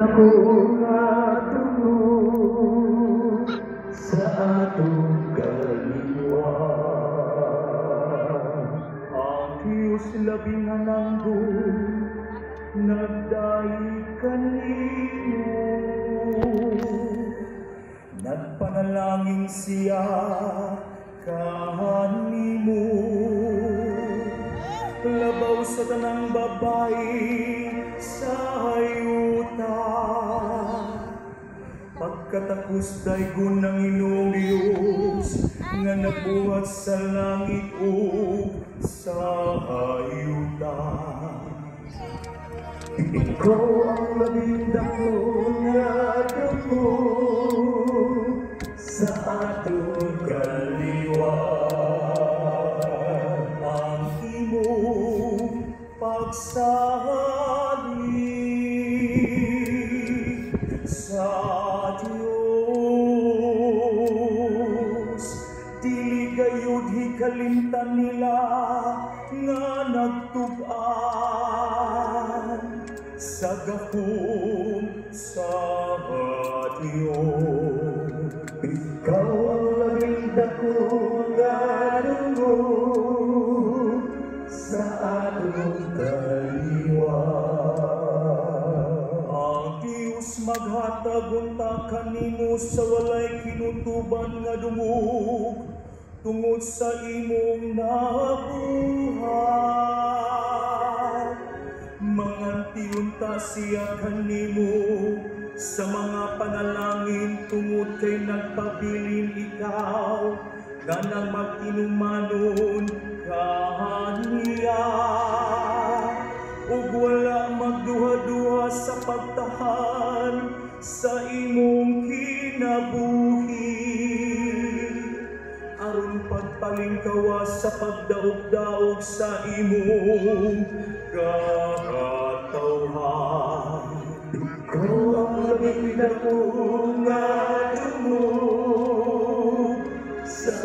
Ako nga tungo sa atong kaliwa. Ang Diyos labing nandun, nagdahi kanino. Nagpanalangin siya kanimo. Labaw sa tanang babae sa hayuta. Pagkatakos daygon ng Ginoong Diyos nga nabuhat sa langit o sa hayuta. Ikaw ang labing dako nga dako sa atong kaliwa. Ang imong pagsalig sa Diyos, dili gayud hikalimtan nila nga nagtub-an sa gahom sa Diyos. Ikaw ang labing dako nga dungo sa atong kaliwa. Ang Diyos maghatag unta kanimo sa walay kinutuban nga dungog tungod sa imong nabuhat. Manganti-unta siya kanimo sa mga panalangin tungod kay nagpabilin ikaw ganang mag-inumanon kaniya. Ug wala magduha-duha sa pagtahan sa imong kinabuhi. Aron pagpalingkawa sa pagdaog-daog sa imong katawhan. Ikaw ang labing dako nga dungo sa